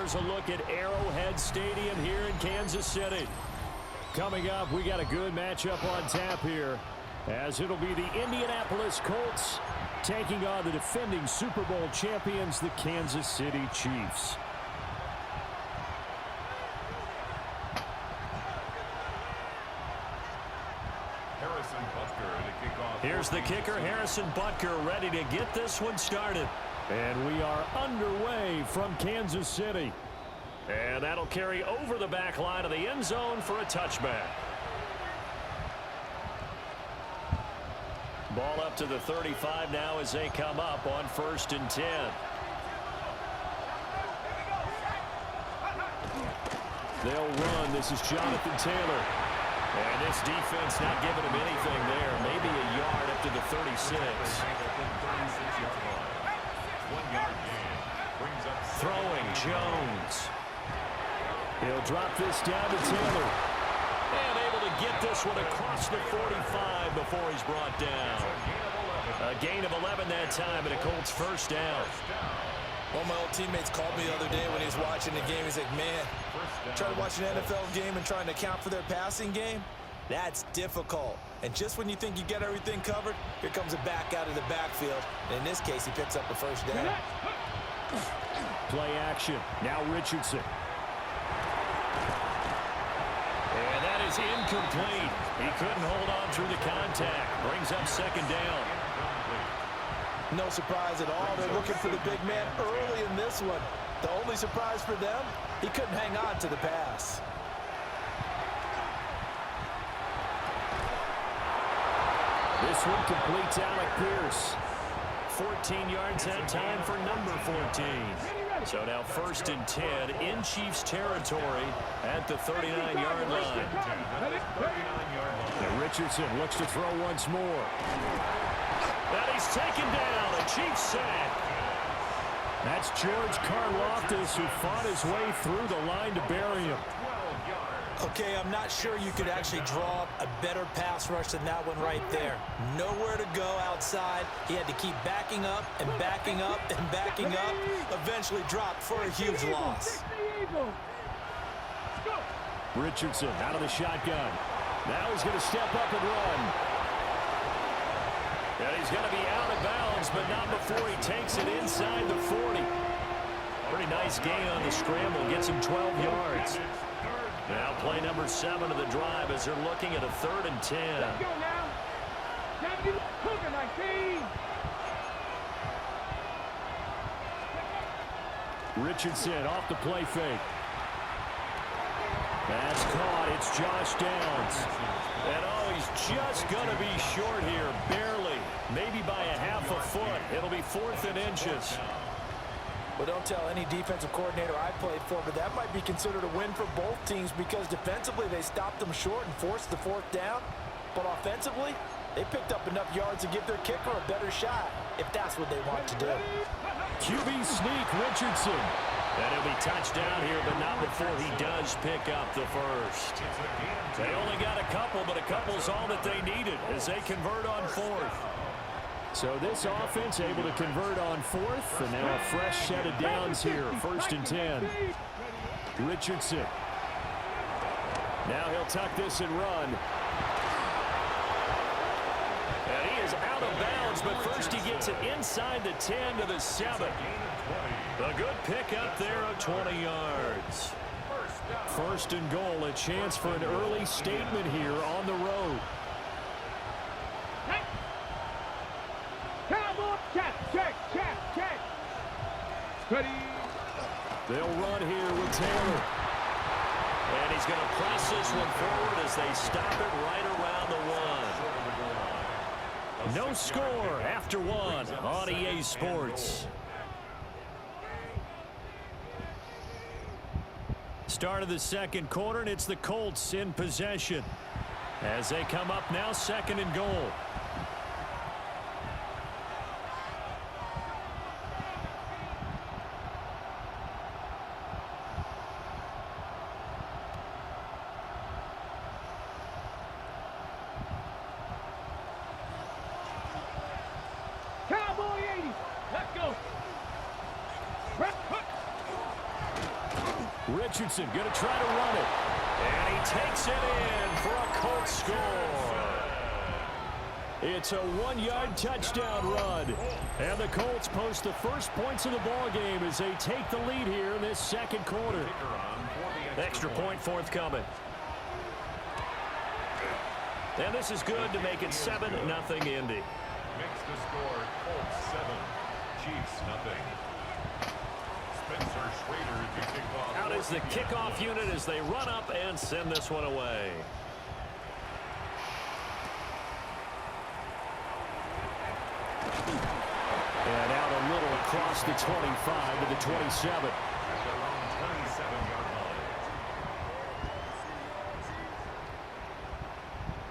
here's a look at Arrowhead Stadium here in Kansas City. Coming up, we got a good matchup on tap here, as it'll be the Indianapolis Colts taking on the defending Super Bowl champions, the Kansas City Chiefs. Here's the kicker, Harrison Butker, ready to get this one started. And we are underway from Kansas City. And that'll carry over the back line of the end zone for a touchback. Ball up to the 35 now as they come up on 1st and 10. They'll run. This is Jonathan Taylor. And this defense not giving him anything there. Maybe a yard up to the 36. Throwing Jones. He'll drop this down to Taylor. And able to get this one across the 45 before he's brought down. A gain of 11 that time and a Colts first down. One of my old teammates called me the other day when he was watching the game. He's like, man, trying to watch an NFL game and trying to account for their passing game, that's difficult. And just when you think you get everything covered, here comes a back out of the backfield. And in this case, he picks up the first down. Play action. Now Richardson. And that is incomplete. He couldn't hold on through the contact. Brings up 2nd down. No surprise at all. They're looking for the big man early in this one. The only surprise for them, he couldn't hang on to the pass. This one completes Alec Pierce. 14 yards that time for number 14. So now 1st and 10 in Chiefs territory at the 39-yard line. And Richardson looks to throw once more. And he's taken down, a Chiefs sack. That's George Karlaftis, who fought his way through the line to bury him. Okay, I'm not sure you could actually draw up a better pass rush than that one right there. Nowhere to go outside. He had to keep backing up and backing up and backing up. Eventually dropped for a huge loss. Richardson out of the shotgun. Now he's going to step up and run. And he's going to be out of bounds, but not before he takes it inside the 40. Pretty nice gain on the scramble. Gets him 12 yards. Now play number 7 of the drive as they're looking at a 3rd and 10. Let's go now. Cooking like team. Richardson off the play fake. That's caught. It's Josh Downs. And oh, he's just going to be short here, barely. Maybe by a half a foot. It'll be 4th and inches. Well, don't tell any defensive coordinator I played for, but that might be considered a win for both teams because defensively they stopped them short and forced the 4th down. But offensively, they picked up enough yards to give their kicker a better shot, if that's what they want to do. QB sneak, Richardson. And he'll be touched down here, but not before he does pick up the first. They only got a couple, but a couple's all that they needed as they convert on 4th. So this offense able to convert on 4th, and now a fresh set of downs here, 1st and 10. Richardson. Now he'll tuck this and run. And he is out of bounds, but first he gets it inside the 10 to the 7. A good pickup there of 20 yards. 1st and goal, a chance for an early statement here on the road. Check. Ready. They'll run here with Taylor. And he's going to press this one forward as they stop it right around the 1. No score after 1 on EA Sports. Start of the 2nd quarter, and it's the Colts in possession as they come up now 2nd and goal. Richardson going to try to run it. And he takes it in for a Colts score. It's a 1-yard touchdown run. And the Colts post the first points of the ball game as they take the lead here in this second quarter. Extra point forthcoming. And this is good to make it 7-0 Indy. Makes the score Colts 7, Chiefs 0. Spencer Schrader to kick off. Out is the kickoff unit as they run up and send this one away. And out a little across the 25 to the 27. At their own 27-yard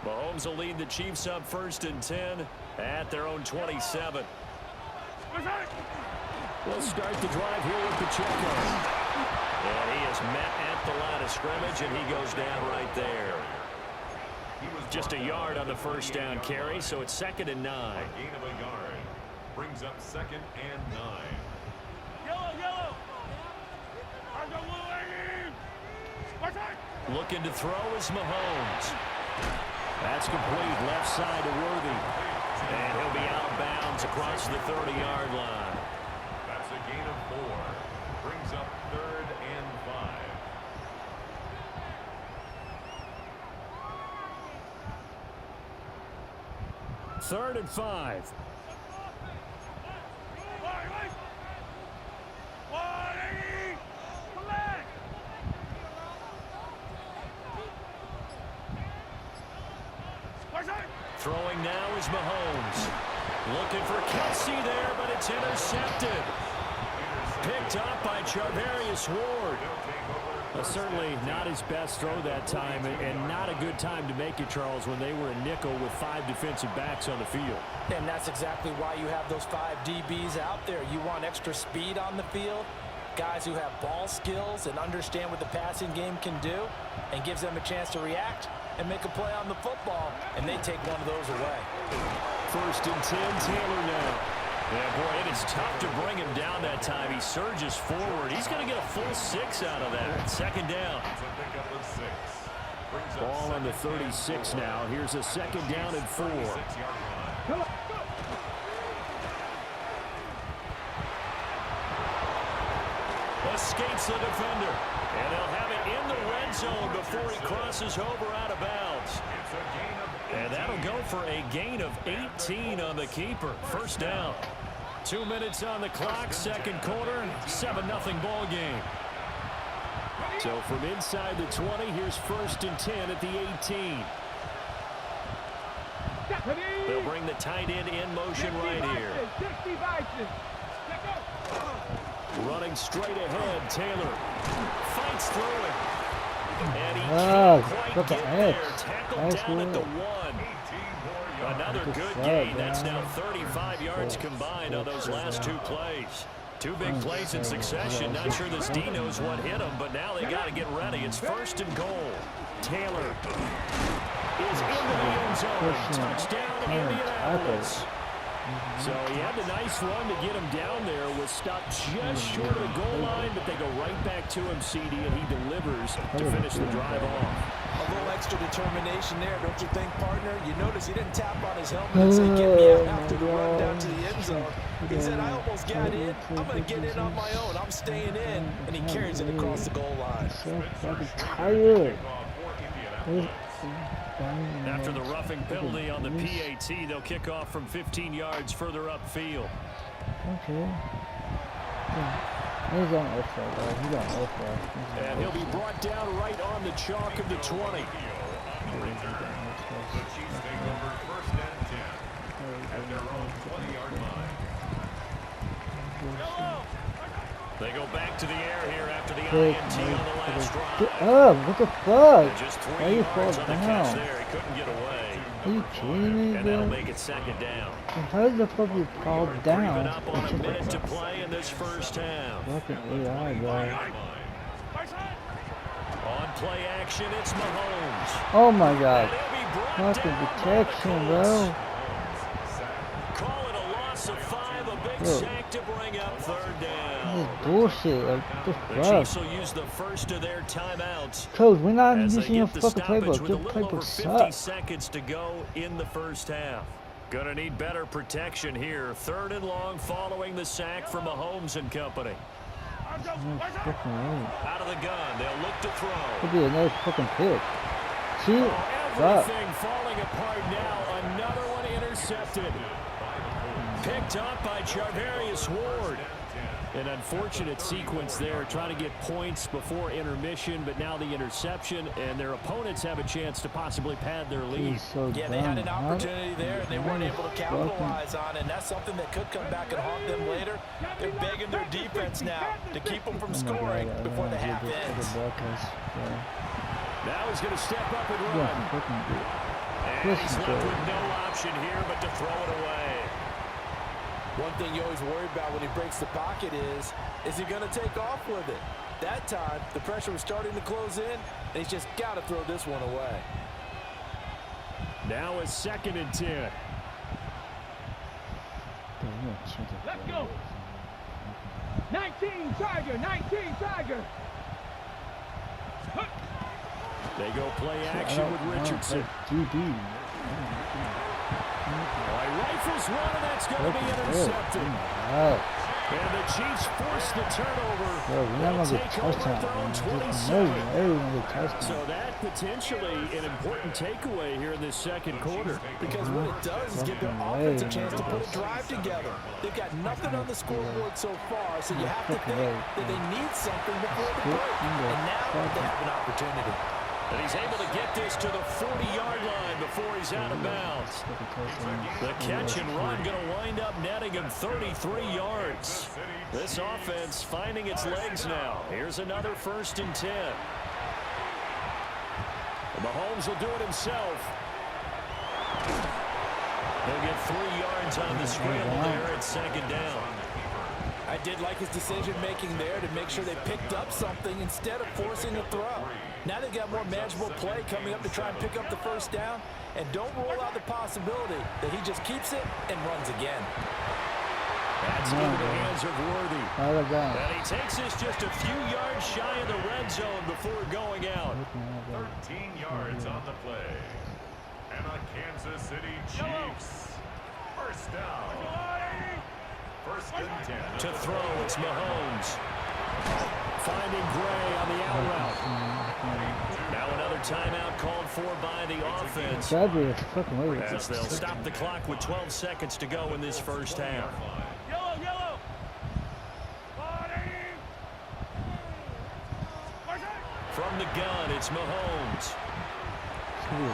line. Mahomes will lead the Chiefs up 1st and 10 at their own 27. We'll start the drive here with Pacheco. And he is met at the line of scrimmage, and he goes down right there. Just a yard on the first down carry, so it's 2nd and 9. Gain of a yard. Brings up 2nd and 9. Yellow. Looking to throw is Mahomes. That's complete left side to Worthy. And he'll be out of bounds across the 30-yard line. That's a gain of 4. Brings up 3rd and 5. 3rd and 5. Throwing now is Mahomes. Looking for Kelsey there, but it's intercepted. Picked up by Charvarius Ward. Certainly not his best throw that time, and not a good time to make it, Charles, when they were a nickel with 5 defensive backs on the field. And that's exactly why you have those 5 DBs out there. You want extra speed on the field, guys who have ball skills and understand what the passing game can do, and gives them a chance to react and make a play on the football, and they take one of those away. 1st and 10, Taylor now. Yeah, boy, it is tough to bring him down that time. He surges forward. He's going to get a full 6 out of that. 2nd down. Ball on the 36 now. Here's a 2nd down and 4. Escapes the defender. And they'll have it in the red zone before he crosses over out of bounds. And that'll go for a gain of 18 on the keeper. 1st down. 2 minutes on the clock, 2nd quarter, 7-0 ball game. So from inside the 20, here's 1st and 10 at the 18. They'll bring the tight end in motion right here. Running straight ahead, Taylor fights through it. And he can't quite get there. Tackled down at the 1. Another good gain. That's now 35 yards combined on those last 2 plays. 2 big plays in succession. Not sure this D knows what hit him, but now they got to get ready. It's 1st and goal. Taylor is into the end zone. Touchdown, Indianapolis. So he had a nice run to get him down there. Was stopped just short of the goal line, but they go right back to him, CD, and he delivers to finish the drive off. A little extra determination there, don't you think, partner? You notice he didn't tap on his helmet and say, get me out after the run down to the end zone. He said, I almost got in. I'm going to get in on my own. I'm staying in. And he carries it across the goal line. So fucking tired. After the roughing penalty on the PAT, they'll kick off from 15 yards further upfield. Okay. Yeah. He's on offside, guys. He's on offside. And he'll be brought down right on the chalk of the 20. The Chiefs take over 1st and 10 at their own 20-yard line. They go back to the air here after the INT on the last drive. Get up! What the fuck? Just 3 Why you fall yards on the catch down? there. He couldn't get away. Are you kidding me, And that'll bro? make it 2nd down. How did the fuck you fall Creeping down? up on a minute to play in this 1st half. Fucking AI, bro. On play action, it's Mahomes. Oh my god. And he'll be brought Fucking down by the protection, bro. Colts. Call it a loss of 5, a big Bro. sack to bring up 3rd down. What bullshit. Like, The what the Chiefs fuck? will use the first of their timeouts Coach, we're not as they using your get the fucking stoppage playbook. with Your a little over playbook 50 sucks. seconds to go in the first half. Gonna need better protection here. 3rd and long following the sack from Mahomes and company. No fucking way. Out of the gun, they'll look to throw. Could be another fucking pick. See? Oh, Fuck. everything falling apart now. Another one intercepted. Picked up by Charvarius Ward. An unfortunate sequence there, trying to get points before intermission, but now the interception, and their opponents have a chance to possibly pad their lead. He's so Yeah, they had an opportunity there, and they weren't able to capitalize on it, and that's something that could come back and haunt them later. They're begging their defense now to keep them from scoring before the half ends. Now he's going to step up and run. Yeah, fucking good. And he's left with no option here but to throw it away. One thing you always worry about when he breaks the pocket is he going to take off with it? That time, the pressure was starting to close in, and he's just got to throw this one away. Now a 2nd and 10. Let's go. 19 Tiger, 19 Tiger. They go play action with Richardson. DB. He rifles one, and that's going to be intercepted. And the Chiefs force the turnover. Bro, we're not They'll going to get take over touchdown. their own No, 27. everyone's going to get touchdown. So that potentially an important takeaway here in this second quarter. Because what it does is give their offense a chance to put a drive together. They've got nothing on the scoreboard so far, so you have to think that they need something before the break. And now they have an opportunity. And he's able to get this to the 40-yard line before he's out of bounds. The catch and run going to wind up netting him 33 yards. This offense finding its legs now. Here's another 1st and 10. Mahomes will do it himself. He'll get 3 yards on the scramble there at 2nd down. I did like his decision-making there to make sure they picked up something instead of forcing a throw. Now they've got more manageable play coming up to try and pick up the 1st down. And don't rule out the possibility that he just keeps it and runs again. That's into the hands of Worthy. And And he takes this just a few yards shy of the red zone before going out. 13 yards on the play. And the Kansas City Chiefs. 1st down. 1st and 10. To throw, it's Mahomes. Finding Gray on the out route. Now another timeout called for by the offense. As they'll stop the clock with 12 seconds to go in this first half. Yellow, yellow. From the gun, it's Mahomes. And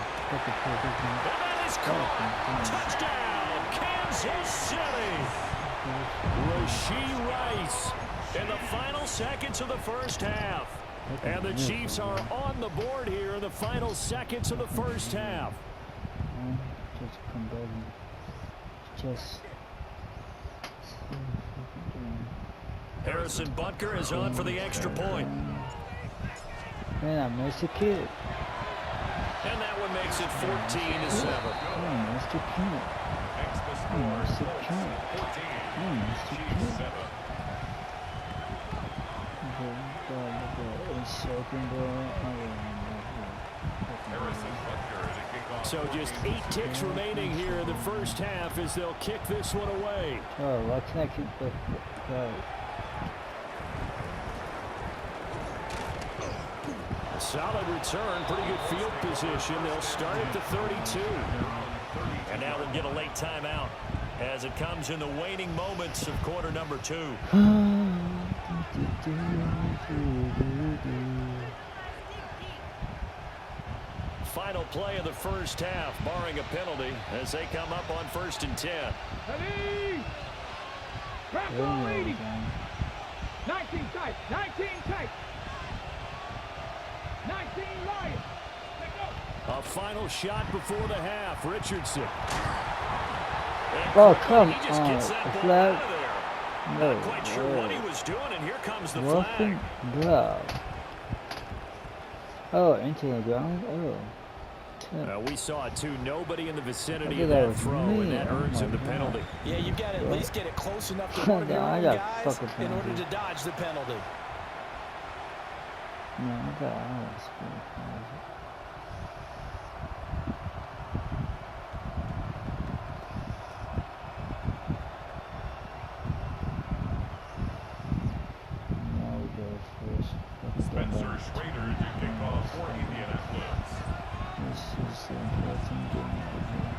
that is caught. Touchdown, Kansas City. Rashee Rice in the final seconds of the first half. And the Chiefs are on the board here in the final seconds of the first half. Harrison Butker is on for the extra point. Man, I missed a kid. And that one makes it 14-7. I missed a kid. I missed a kid. I missed a kid. So just 8 ticks remaining here in the first half as they'll kick this one away. Oh, why can't I keep the Solid return, pretty good field position. They'll start at the 32. And now we'll get a late timeout as it comes in the waning moments of quarter number 2. Final play of the first half, barring a penalty, as they come up on 1st and 10. Ready? Grab ball 80. 19 tight. 19 tight. 19 Lions. A final shot before the half. Richardson. Oh, come He just on. gets that A ball flag? out of there. No. Not quite sure what he was doing, and here comes the Roughing flag. glove. Oh, into the ground? Oh. We saw it too. Nobody in the vicinity I of did that that with throw, me. and that Oh earns my him the God. penalty. Yeah, you've got to at least get it close enough to I one of your got own guys fucking in order penalty. to dodge the penalty. No, I got Alex. Now we go first. Let's go Spencer back. Schrader to kick off for Indianapolis. This is the important game over here.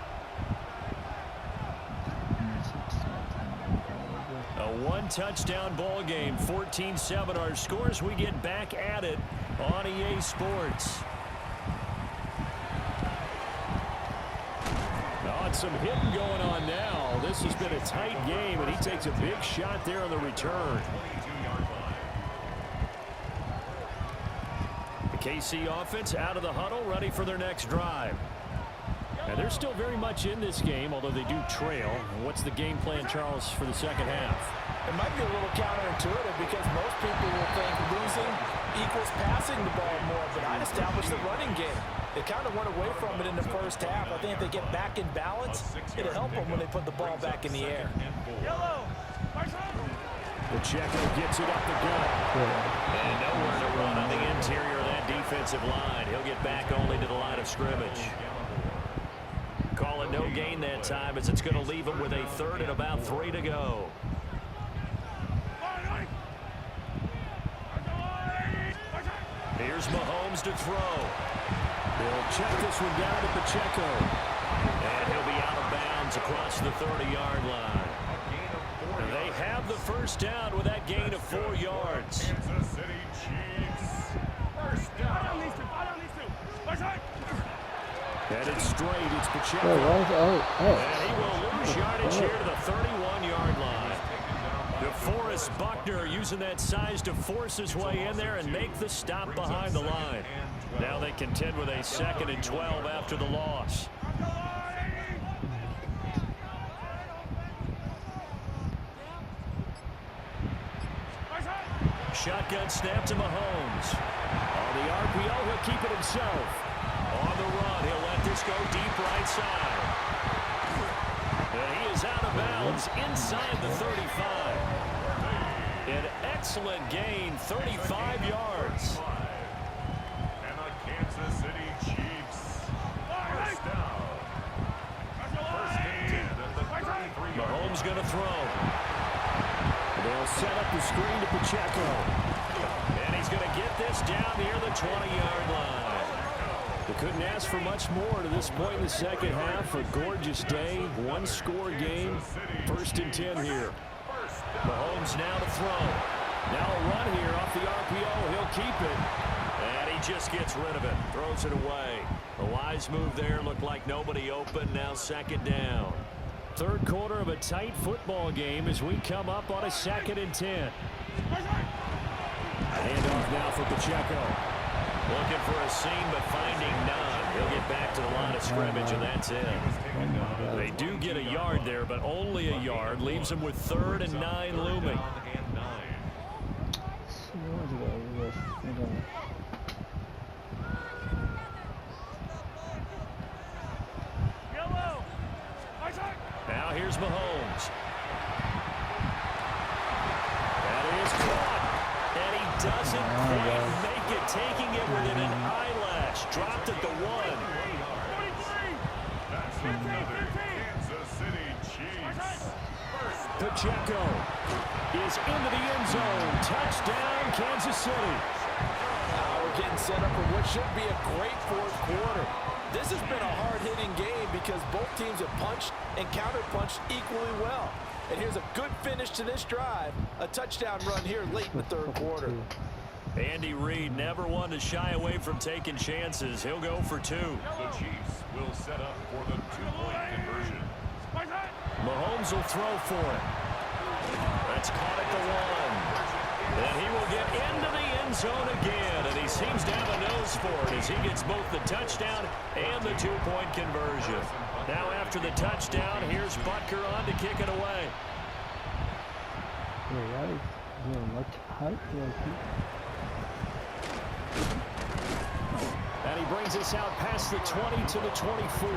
A one-touchdown ball game, 14-7 our scores. We get back at it on EA Sports. Oh, and some hitting going on now. This has been a tight game, and he takes a big shot there on the return. 22-yard line. The KC offense out of the huddle, ready for their next drive. And they're still very much in this game, although they do trail. What's the game plan, Charles, for the second half? It might be a little counterintuitive because most people will think losing equals passing the ball more, but I'd establish the running game. They kind of went away from it in the first half. I think if they get back in balance, it'll help them when they put the ball back in the air. Pacheco gets it up the gut. And nowhere to run on the interior of that defensive line. He'll get back only to the line of scrimmage. Call it no gain that time as it's going to leave him with a 3rd and about 3 to go. Here's Mahomes to throw. He'll check this one down to Pacheco. And he'll be out of bounds across the 30-yard line. And they have the first down with that gain of 4 yards. Kansas City Chiefs. First down. Headed straight, it's Pacheco. Oh. And he will lose yardage here to the 31-yard line. DeForest Buckner using that size to force his way in there and make the stop behind the line. Now they contend with a 2nd and 12 after the loss. Shotgun snap to Mahomes. On the RPO, he'll keep it himself. On the run, he'll let this go deep right side. And he is out of bounds inside the 35. An excellent gain, 35 yards. And the Kansas City Chiefs. First down. First and 10 at the 33-yard line. Mahomes going to throw. They'll set up the screen to Pacheco. And he's going to get this down near the 20-yard line. They couldn't ask for much more to this point in the second half. A gorgeous day, one-score game. 1st and 10 here. Mahomes now to throw. Now a run here off the RPO. He'll keep it. And he just gets rid of it. Throws it away. A wise move there. Looked like nobody open. Now 2nd down. 3rd quarter of a tight football game as we come up on a 2nd and 10. Handoff now for Pacheco. Looking for a seam, but finding none. He'll get back to the line of scrimmage, and that's it. They do get a yard there, but only a yard. Leaves them with 3rd and 9 looming. Now here's Mahomes. That is caught. And he doesn't quite make it, taking it within an eyelash. Dropped at the 1. That's another Kansas City Chiefs. Pacheco is into the end zone. Touchdown, Kansas City. We're getting set up for what should be a great 4th quarter. This has been a hard-hitting game because both teams have punched and counter-punched equally well. And here's a good finish to this drive. A touchdown run here late in the 3rd quarter. Andy Reid never one to shy away from taking chances. He'll go for 2. The Chiefs will set up for the 2-point conversion. Mahomes will throw for it. That's caught at the 1. And he will get into the end zone again. And he seems to have a nose for it as he gets both the touchdown and the 2-point conversion. Now after the touchdown, here's Butker on to kick it away. And he brings brings us out past the 20 to the 24.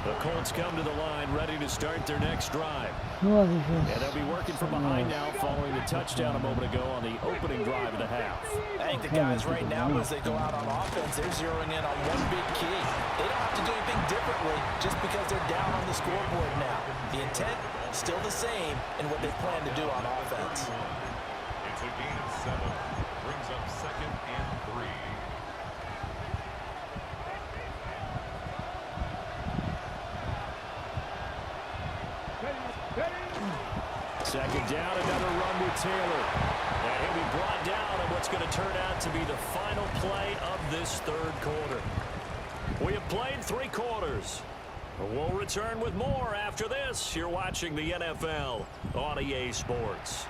The Colts come to the line, ready to start their next drive. And they'll be working from behind now following the touchdown a moment ago on the opening drive of the half. I think the guys right now, as they go out on offense, they're zeroing in on one big key. They don't have to do anything differently just because they're down on the scoreboard now. The intent, still the same in what they plan to do on offense. It's a gain of 7. Brings up 2nd and 3. Second down, another run with Taylor. And he'll be brought down on what's going to turn out to be the final play of this third quarter. We have played 3 quarters. We'll return with more after this. You're watching the NFL on EA Sports.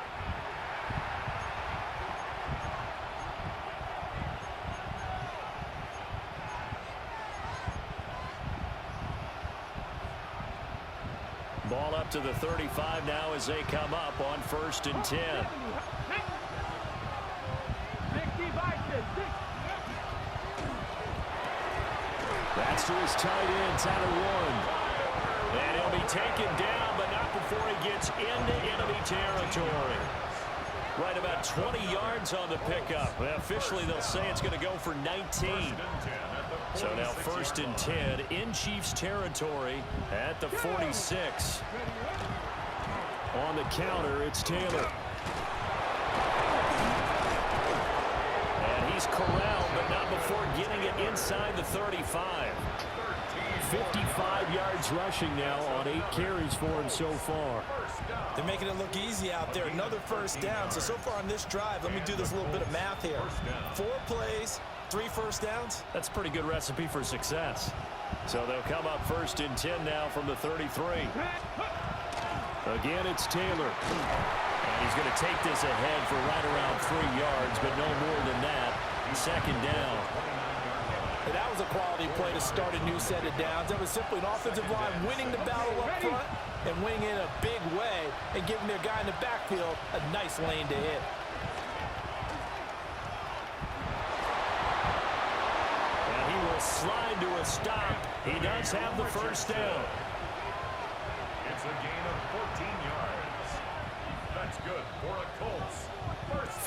Ball up to the 35 now as they come up on 1st and 10. That's to his tight end, Tyler Warren. And he'll be taken down, but not before he gets into enemy territory. Right about 20 yards on the pickup. Officially, they'll say it's going to go for 19. So now 1st and 10 in Chiefs territory at the 46. On the counter, it's Taylor. And he's corralled, but not before getting it inside the 35. 55 yards rushing now on 8 carries for him so far. They're making it look easy out there. Another first down. So far on this drive, let me do this little bit of math here. 4 plays, 3 first downs. That's a pretty good recipe for success. So they'll come up 1st and 10 now from the 33. Again, it's Taylor. And he's going to take this ahead for right around 3 yards, but no more than that. 2nd down. And that was a quality play to start a new set of downs. That was simply an offensive line winning the battle up front and winning in a big way and giving their guy in the backfield a nice lane to hit. And he will slide to a stop. He does have the first down. It's a gain of 14 yards. That's good for a Colts.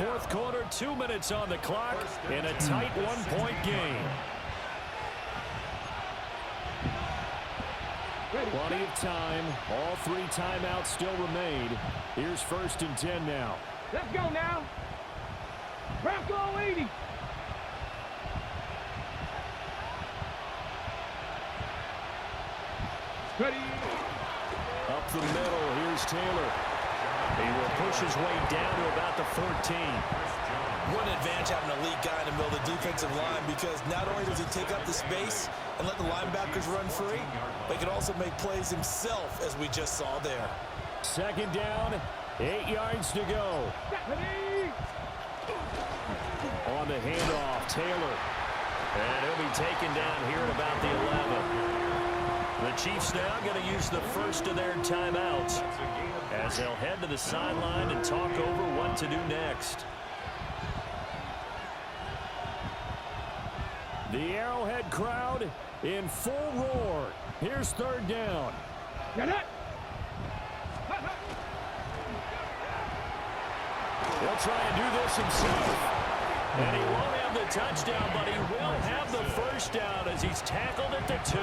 Fourth quarter, 2 minutes on the clock in a tight 1-point game. Plenty of time. All 3 timeouts still remain. Here's 1st and 10 now. Let's go now. Bronco 80. Ready. Up the middle, here's Taylor. He will push his way down to about the 14. What an advantage having an elite guy in the middle of the defensive line, because not only does he take up the space and let the linebackers run free, but he can also make plays himself, as we just saw there. 2nd down, 8 yards to go. On the handoff, Taylor. And he'll be taken down here at about the 11. The Chiefs now going to use the first of their timeouts as they'll head to the sideline and talk over what to do next. The Arrowhead crowd in full roar. Here's 3rd down. Get it. He'll try and do this himself. And he won't have the touchdown, but he will have the first down as he's tackled at the 2.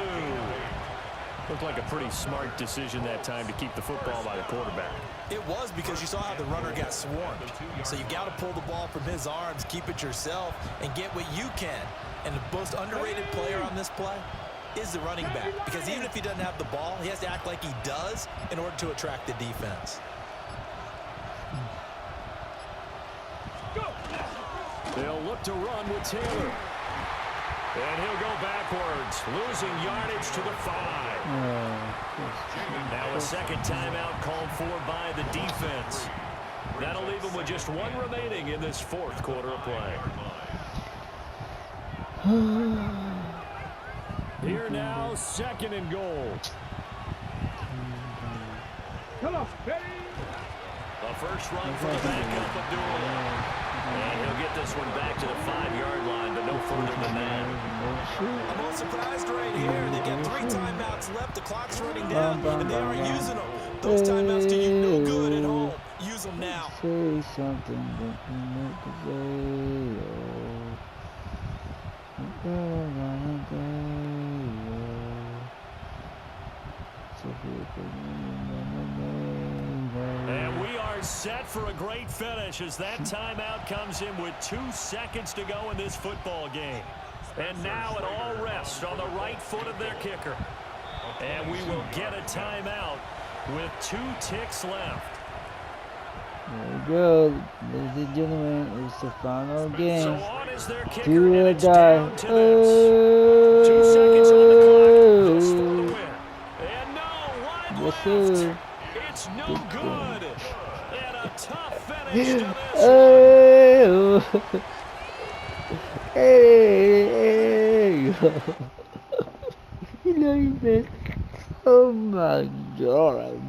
Looked like a pretty smart decision that time to keep the football by the quarterback. It was, because you saw how the runner got swarmed. So you got to pull the ball from his arms, keep it yourself, and get what you can. And the most underrated player on this play is the running back, because even if he doesn't have the ball, he has to act like he does in order to attract the defense. They'll look to run with Taylor. And he'll go backwards, losing yardage to the 5. Now a 2nd timeout called for by the defense. That'll leave him with just 1 remaining in this 4th quarter of play. Here now, 2nd and goal. Come on, ready. A first run for the backup Abdullah. And he'll get this one back to the 5-yard line, but no further than that. I'm all surprised right here. They got 3 timeouts left. The clock's running down, and they aren't using them. Those timeouts do you no good at home. Use them now. Say something that you need to say. And we are set for a great finish as that timeout comes in with 2 seconds to go in this football game. And now it all rests on the right foot of their kicker. And we will get a timeout with 2 ticks left. There we go, ladies and gentlemen, it's the final game. So on is their kicker, Do and or it's die. down to this. 2 seconds on the clock. They'll score the win. And no, one left. Sir. It's no good. And a tough finish to this. Hey. You know, oh my God.